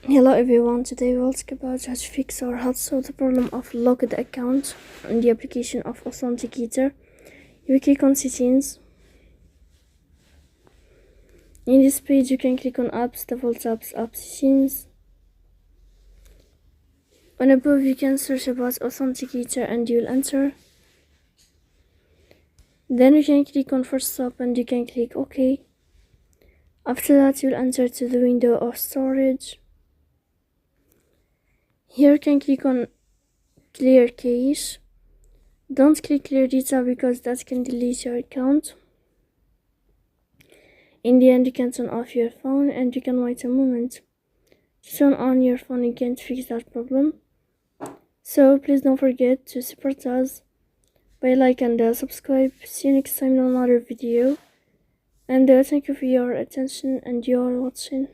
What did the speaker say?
Hello everyone, today we'll talk about how to fix or how to solve the problem of locked account in the application of Authenticator. You click on settings. In this page you can click on apps, default apps, app settings. On above you can search about Authenticator and you'll enter. Then you can click on first stop and you can click OK. After that you'll enter to the window of storage. Here you can click on clear cache. Don't click clear data because that can delete your account. In the end you can turn off your phone and you can wait a moment to turn on your phone again to fix that problem. So please don't forget to support us by like and subscribe. See you next time in another video, and thank you for your attention and your watching.